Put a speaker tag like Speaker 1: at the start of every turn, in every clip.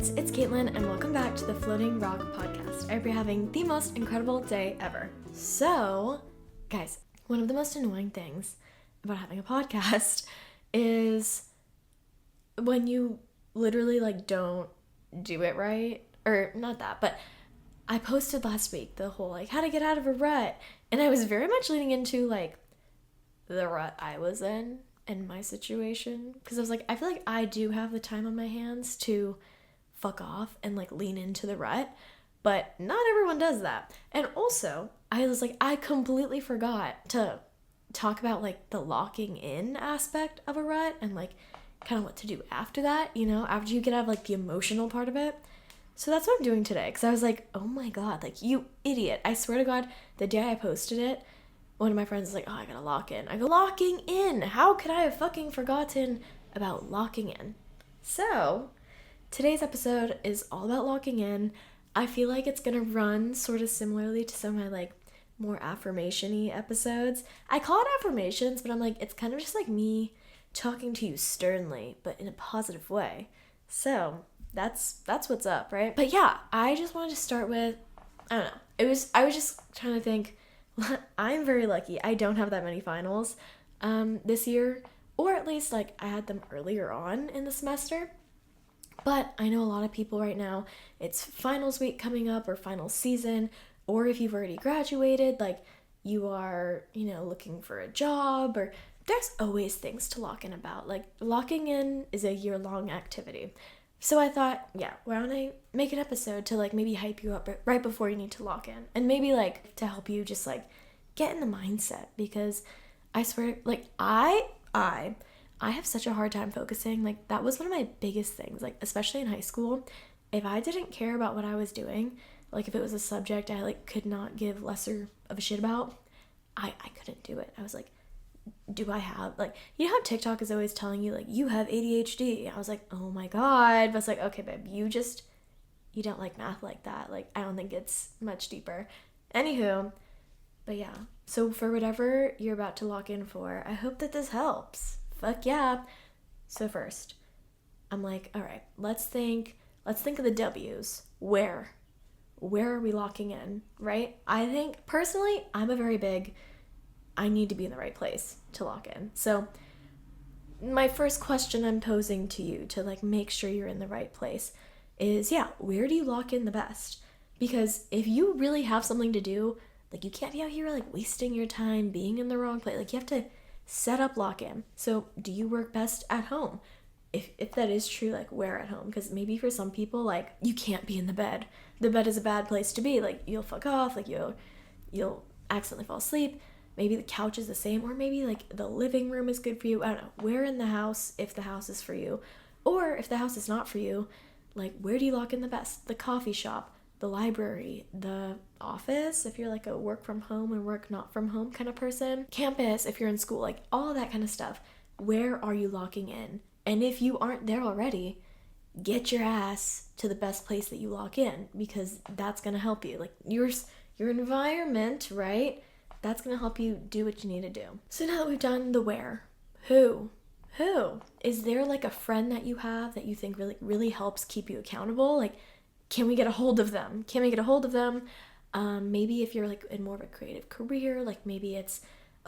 Speaker 1: friends, it's Caitlin, and welcome back to the Floating Rock Podcast. I hope you're having the most incredible day ever. So, guys, one of the most annoying things about having a podcast is when you literally, don't do it right. Or, not that, but I posted last week the whole, how to get out of a rut, and I was very much leaning into, the rut I was in my situation, because I was I feel like I do have the time on my hands to fuck off and lean into the rut, but not everyone does that. And also I was I completely forgot to talk about the locking in aspect of a rut and kind of what to do after that, after you get out of the emotional part of it. So that's what I'm doing today, because I was oh my god, you idiot, I swear to god, the day I posted it, one of my friends was oh, I gotta lock in. I go, locking in? How could I have fucking forgotten about locking in? So, today's episode is all about locking in. I feel like it's gonna run sort of similarly to some of my, more affirmation-y episodes. I call it affirmations, but I'm it's kind of just me talking to you sternly, but in a positive way. So, that's what's up, right? But yeah, I just wanted to start with, I don't know. I was just trying to think, I'm very lucky. I don't have that many finals this year, or at least I had them earlier on in the semester. But I know a lot of people right now, it's finals week coming up or final season, or if you've already graduated, you are, looking for a job, or there's always things to lock in about. Locking in is a year-long activity. So I thought, yeah, why don't I make an episode to maybe hype you up right before you need to lock in, and maybe to help you just get in the mindset, because I swear, I have such a hard time focusing. That was one of my biggest things, especially in high school. If I didn't care about what I was doing, if it was a subject I could not give lesser of a shit about, I couldn't do it. I was do I have, you know how TikTok is always telling you, you have ADHD? I was oh my god. But it's okay, babe, you don't like math like that. I don't think it's much deeper. Anywho, but yeah. So for whatever you're about to lock in for, I hope that this helps. Fuck yeah. So first, I'm all right, let's think of the W's. Where are we locking in, right? I think, personally, I'm a very big, I need to be in the right place to lock in. So my first question I'm posing to you to make sure you're in the right place is, where do you lock in the best? Because if you really have something to do, you can't be out here wasting your time being in the wrong place. You have to set up lock in. So do you work best at home? If that is true, where at home? Because maybe for some people, you can't be in the bed. The bed is a bad place to be. You'll fuck off, you'll accidentally fall asleep. Maybe the couch is the same, or maybe the living room is good for you. I don't know. Where in the house, if the house is for you, or if the house is not for you, where do you lock in the best? The coffee shop, the library, the office, if you're a work from home and work not from home kind of person, campus, if you're in school, all of that kind of stuff. Where are you locking in? And if you aren't there already, get your ass to the best place that you lock in, because that's going to help you. Your environment, right? That's going to help you do what you need to do. So now that we've done the where, who? Is there a friend that you have that you think really helps keep you accountable? Can we get a hold of them? Maybe if you're in more of a creative career, maybe it's,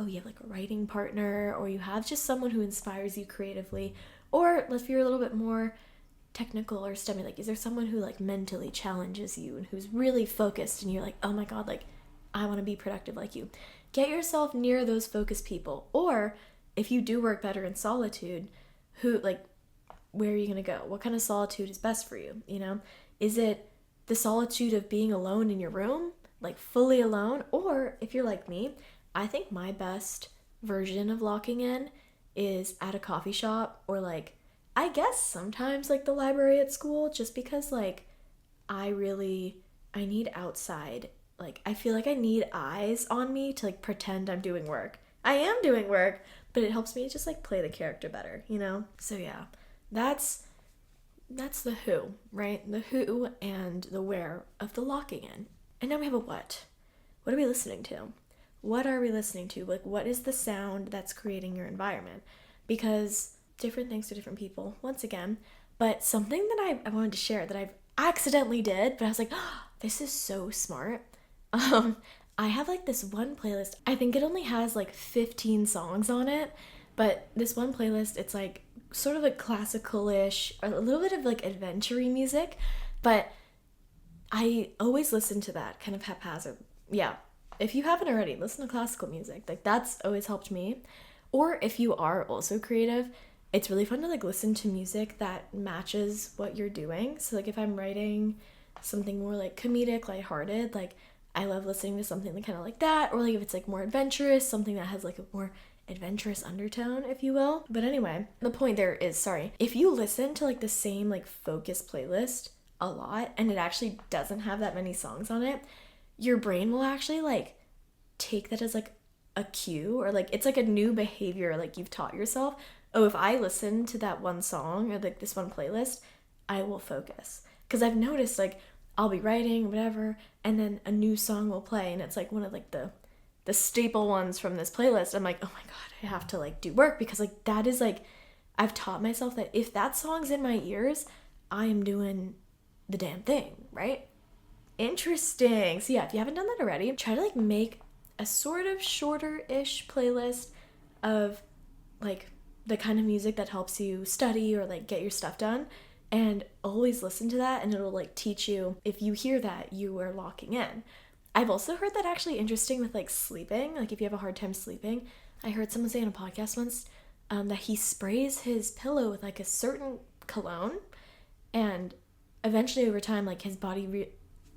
Speaker 1: you have a writing partner, or you have just someone who inspires you creatively. Or if you're a little bit more technical or STEMmy, is there someone who mentally challenges you and who's really focused, and you're oh my god, I want to be productive like you. Get yourself near those focused people. Or if you do work better in solitude, where are you going to go? What kind of solitude is best for you? Is it the solitude of being alone in your room, fully alone? Or if you're like me, I think my best version of locking in is at a coffee shop, or I guess sometimes the library at school, just because I need outside. I feel I need eyes on me to pretend I'm doing work. I am doing work, but it helps me just play the character better, So yeah, that's the who, right? The who and the where of the locking in. And now we have a what. What are we listening to? What are we listening to? What is the sound that's creating your environment? Because different things to different people. Once again, But something that I wanted to share that I've accidentally did, but I was like, oh, this is so smart. I have like this one playlist. I think it only has like 15 songs on it, but this one playlist, it's like sort of like classical-ish, or a little bit of like adventure-y music, but I always listen to that kind of haphazard. Yeah, if you haven't already, listen to classical music. Like that's always helped me. Or if you are also creative, it's really fun to like listen to music that matches what you're doing. So like if I'm writing something more like comedic, lighthearted, like I love listening to something that kind of like that. Or like if it's like more adventurous, something that has like a more adventurous undertone, if you will. But anyway, the point there is, sorry, if you listen to like the same like focus playlist a lot and it actually doesn't have that many songs on it, your brain will actually like take that as like a cue, or like it's like a new behavior like you've taught yourself. Oh, if I listen to that one song or like this one playlist, I will focus. Because I've noticed like I'll be writing whatever and then a new song will play and it's like one of like the staple ones from this playlist. I'm like, oh my god, I have to like do work, because like that is like, I've taught myself that if that song's in my ears, I am doing the damn thing, right? Interesting. So yeah, if you haven't done that already, try to like make a sort of shorter-ish playlist of like the kind of music that helps you study or like get your stuff done, and always listen to that, and it'll like teach you, if you hear that, you are locking in. I've also heard that actually interesting with like sleeping, like if you have a hard time sleeping. I heard someone say on a podcast once that he sprays his pillow with like a certain cologne, and eventually over time like his body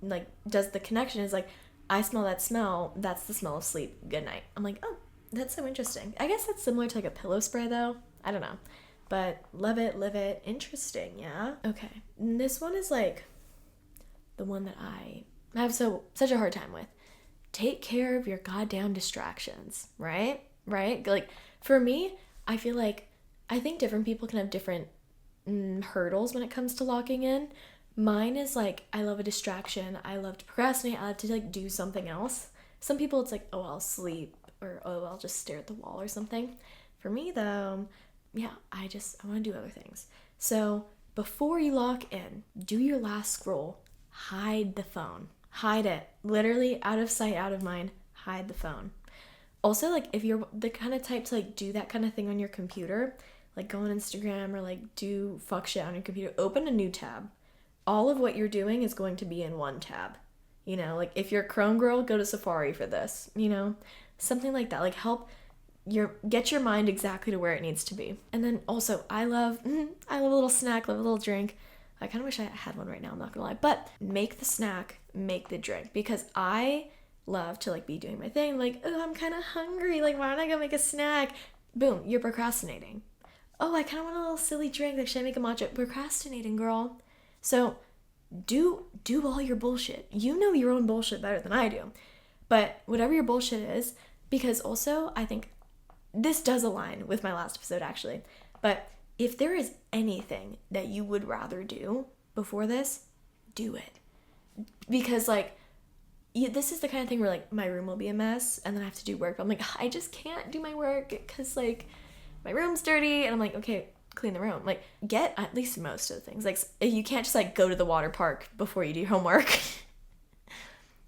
Speaker 1: like does the connection, is like, I smell that smell, that's the smell of sleep, good night. I'm like, oh, that's so interesting. I guess that's similar to like a pillow spray though, I don't know, but love it, live it. Interesting. Yeah, okay, and this one is like the one that I have such a hard time with. Take care of your goddamn distractions, right? Like for me, I feel like, I think different people can have different hurdles when it comes to locking in. Mine is like, I love a distraction, I love to procrastinate, I love to like do something else. Some people it's like, oh, I'll sleep, or oh, I'll just stare at the wall or something. For me though, yeah, I want to do other things. So before you lock in, do your last scroll, hide the phone. Hide it. Literally out of sight, out of mind. Hide the phone. Also, like if you're the kind of type to like do that kind of thing on your computer, like go on Instagram or like do fuck shit on your computer, open a new tab. All of what you're doing is going to be in one tab. You know, like if you're a Chrome girl, go to Safari for this, you know? Something like that. Like get your mind exactly to where it needs to be. And then also, I love a little snack, love a little drink. I kind of wish I had one right now, I'm not gonna lie. But make the snack, make the drink. Because I love to like be doing my thing. Like, oh, I'm kind of hungry. Like, why don't I go make a snack? Boom, you're procrastinating. Oh, I kind of want a little silly drink. Like, should I make a matcha? Procrastinating, girl. So do all your bullshit. You know your own bullshit better than I do. But whatever your bullshit is, because also I think this does align with my last episode actually. But if there is anything that you would rather do before this, do it. Because like, this is the kind of thing where like my room will be a mess and then I have to do work. I'm like, I just can't do my work because like my room's dirty, and I'm like, okay, clean the room. Like, get at least most of the things. Like, you can't just like go to the water park before you do homework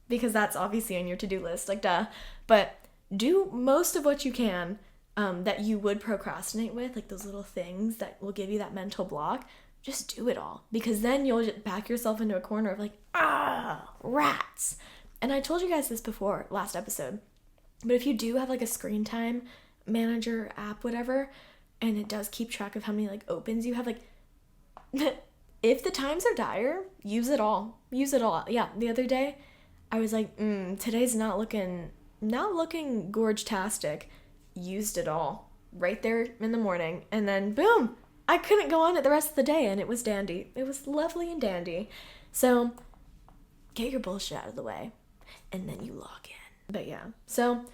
Speaker 1: because that's obviously on your to-do list, like duh. But do most of what you can that you would procrastinate with, like those little things that will give you that mental block. Just do it all, because then you'll just back yourself into a corner of like, rats. And I told you guys this before, last episode, but if you do have like a screen time manager app, whatever, and it does keep track of how many like opens you have, like if the times are dire, use it all. Yeah, the other day I was like, today's not looking gorge-tastic. Used it all right there in the morning, and then boom, I couldn't go on it the rest of the day, and it was dandy. It was lovely and dandy. So get your bullshit out of the way, and then you lock in. But yeah, so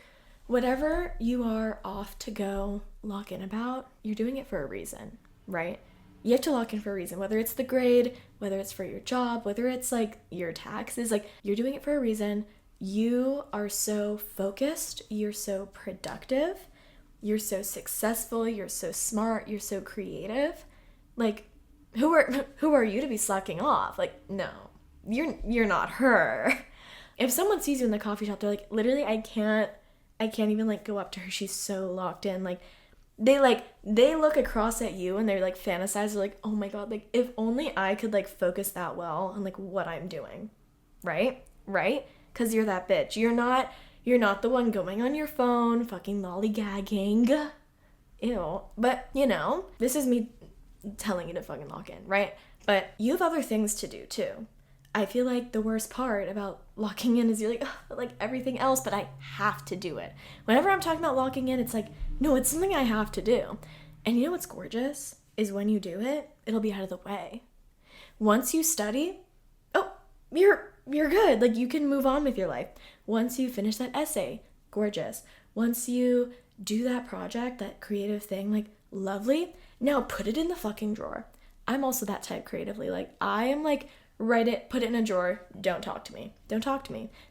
Speaker 1: whatever you are off to go lock in about, you're doing it for a reason, right? You have to lock in for a reason, whether it's the grade, whether it's for your job, whether it's like your taxes, like you're doing it for a reason. You are so focused, you're so productive, you're so successful, you're so smart, you're so creative. Like, who are you to be slacking off? Like, no, you're not her. If someone sees you in the coffee shop, they're like, literally, I can't even like go up to her. She's so locked in. Like, they look across at you and they're like fantasize. They're like, oh my God, like if only I could like focus that well on like what I'm doing. Right? Because you're that bitch. You're not the one going on your phone, fucking lollygagging. Ew. But, this is me telling you to fucking lock in, right? But you have other things to do too. I feel like the worst part about locking in is you're like everything else, but I have to do it. Whenever I'm talking about locking in, it's like, no, it's something I have to do. And you know what's gorgeous is when you do it, it'll be out of the way. Once you study, you're good. Like, you can move on with your life. Once you finish that essay, gorgeous. Once you do that project, that creative thing, like, lovely. Now put it in the fucking drawer. I'm also that type creatively. Like, I am like, write it, put it in a drawer, don't talk to me.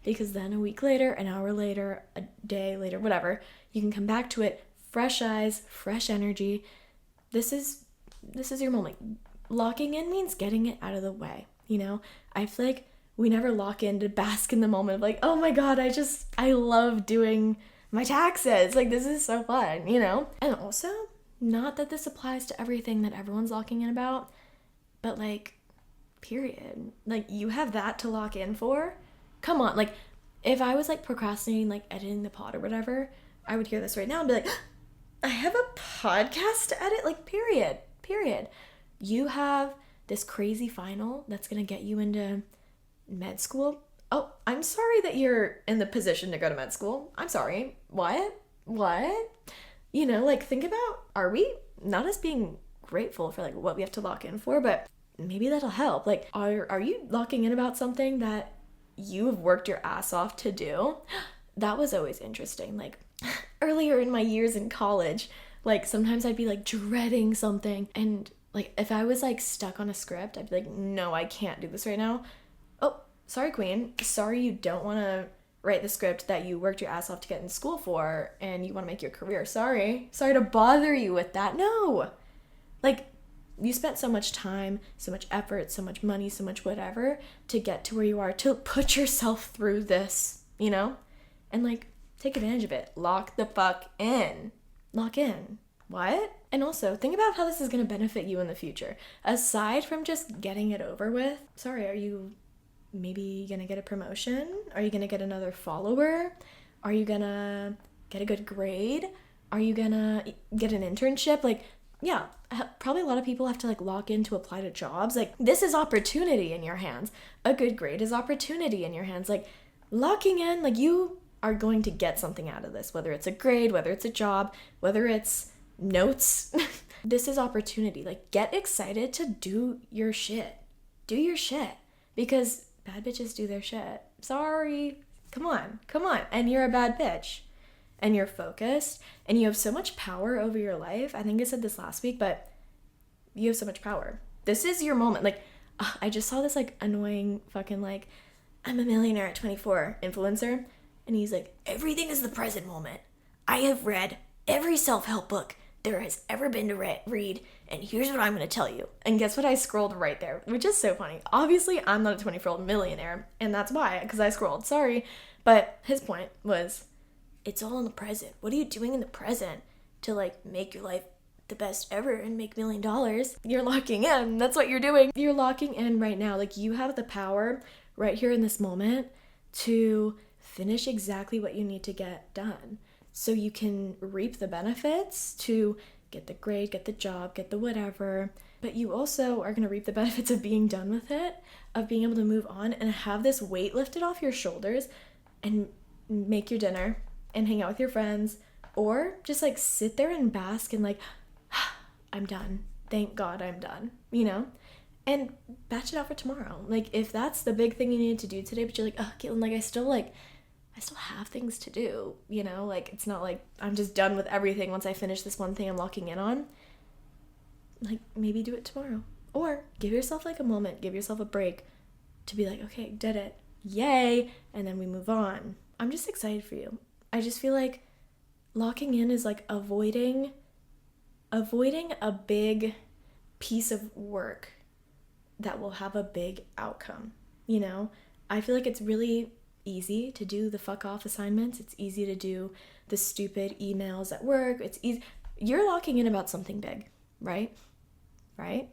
Speaker 1: Because then a week later, an hour later, a day later, whatever, you can come back to it, fresh eyes, fresh energy. This is your moment. Locking in means getting it out of the way, I feel like we never lock in to bask in the moment of like, oh my God, I love doing my taxes. Like, this is so fun, And also, not that this applies to everything that everyone's locking in about, but like, period. Like, you have that to lock in for? Come on. Like, if I was like procrastinating, like editing the pod or whatever, I would hear this right now and be like, I have a podcast to edit? Like, period. You have this crazy final that's going to get you into med school. Oh, I'm sorry that you're in the position to go to med school. I'm sorry. What? Like, think about, are we not as being grateful for like what we have to lock in for, but maybe that'll help. Like, are you locking in about something that you have worked your ass off to do? That was always interesting. Like, earlier in my years in college, like, sometimes I'd be like dreading something, and like if I was like stuck on a script, I'd be like, no, I can't do this right now. Oh, sorry, queen. Sorry, you don't want to write the script that you worked your ass off to get in school for, and you want to make your career. Sorry to bother you with that. No, like, you spent so much time, so much effort, so much money, so much whatever to get to where you are, to put yourself through this, and like, take advantage of it. Lock the fuck in. Lock in. What? And also, think about how this is going to benefit you in the future. Aside from just getting it over with, sorry, are you maybe going to get a promotion? Are you going to get another follower? Are you going to get a good grade? Are you going to get an internship? Like, yeah, probably a lot of people have to like lock in to apply to jobs. Like, this is opportunity in your hands. A good grade is opportunity in your hands. Like, locking in, like, you are going to get something out of this, whether it's a grade, whether it's a job, whether it's notes. This is opportunity. Like, get excited to do your shit. Because bad bitches do their shit. Sorry. Come on. And you're a bad bitch. And you're focused. And you have so much power over your life. I think I said this last week, but you have so much power. This is your moment. Like, I just saw this like annoying fucking like, I'm a millionaire at 24 influencer. And he's like, everything is the present moment. I have read every self-help book there has ever been to read, and here's what I'm going to tell you. And guess what? I scrolled right there, which is so funny. Obviously, I'm not a 24-year-old millionaire, and that's why, because I scrolled. Sorry. But his point was, it's all in the present. What are you doing in the present to, like, make your life the best ever and make $1 million? You're locking in. That's what you're doing. You're locking in right now. Like, you have the power right here in this moment to finish exactly what you need to get done. So you can reap the benefits to get the grade, get the job, get the whatever. But you also are going to reap the benefits of being done with it, of being able to move on and have this weight lifted off your shoulders and make your dinner and hang out with your friends, or just like sit there and bask and like, I'm done. Thank God I'm done, and batch it out for tomorrow. Like, if that's the big thing you needed to do today, but you're like, oh, Caitlin, like, I still have things to do, like, it's not like I'm just done with everything once I finish this one thing I'm locking in on. Like, maybe do it tomorrow, or give yourself like a moment, give yourself a break to be like, okay, did it, yay, and then we move on. I'm just excited for you. I just feel like locking in is like avoiding a big piece of work that will have a big outcome. You know, I feel like it's really easy to do the fuck off assignments. It's easy to do the stupid emails at work. It's easy. You're locking in about something big, right? Right?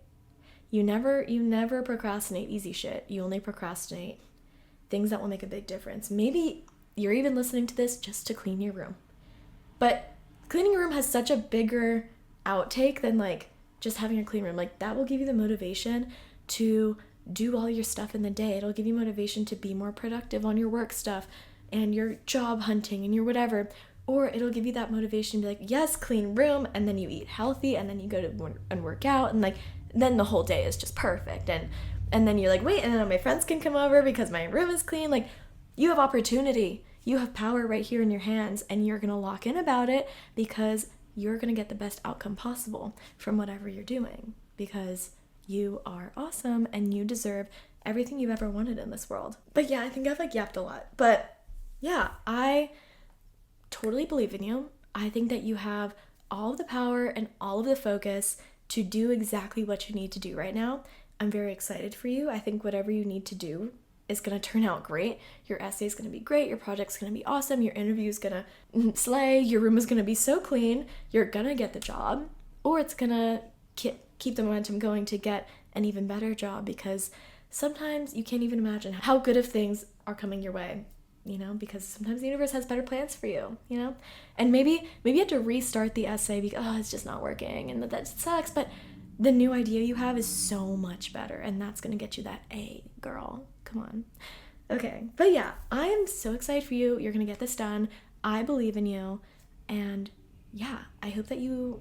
Speaker 1: You never procrastinate easy shit. You only procrastinate things that will make a big difference. Maybe you're even listening to this just to clean your room. But cleaning your room has such a bigger outtake than like just having a clean room. Like that will give you the motivation to do all your stuff in the day. It'll give you motivation to be more productive on your work stuff and your job hunting and your whatever. Or it'll give you that motivation to be like, yes, clean room, and then you eat healthy, and then you go to and work out, and like then the whole day is just perfect. And then you're like, wait, and then my friends can come over because my room is clean. Like you have opportunity. You have power right here in your hands, and you're gonna lock in about it because you're gonna get the best outcome possible from whatever you're doing, because you are awesome and you deserve everything you've ever wanted in this world. But yeah, I think I've like yapped a lot. But yeah, I totally believe in you. I think that you have all of the power and all of the focus to do exactly what you need to do right now. I'm very excited for you. I think whatever you need to do is going to turn out great. Your essay is going to be great. Your project's going to be awesome. Your interview is going to slay. Your room is going to be so clean. You're going to get the job, or it's going to keep the momentum going to get an even better job, because sometimes you can't even imagine how good of things are coming your way, you know, because sometimes the universe has better plans for you, you know, and maybe you have to restart the essay because, oh, it's just not working and that sucks, but the new idea you have is so much better, and that's going to get you that A, girl. Come on. Okay. But yeah, I am so excited for you. You're going to get this done. I believe in you. And yeah, I hope you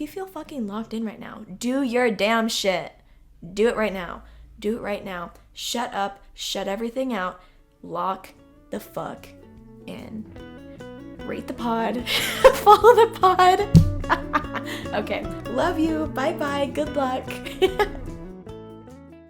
Speaker 1: feel fucking locked in right now. Do your damn shit. Do it right now. Do it right now. Shut up. Shut everything out. Lock the fuck in. Rate the pod. Follow the pod. Okay. Love you. Bye-bye. Good luck.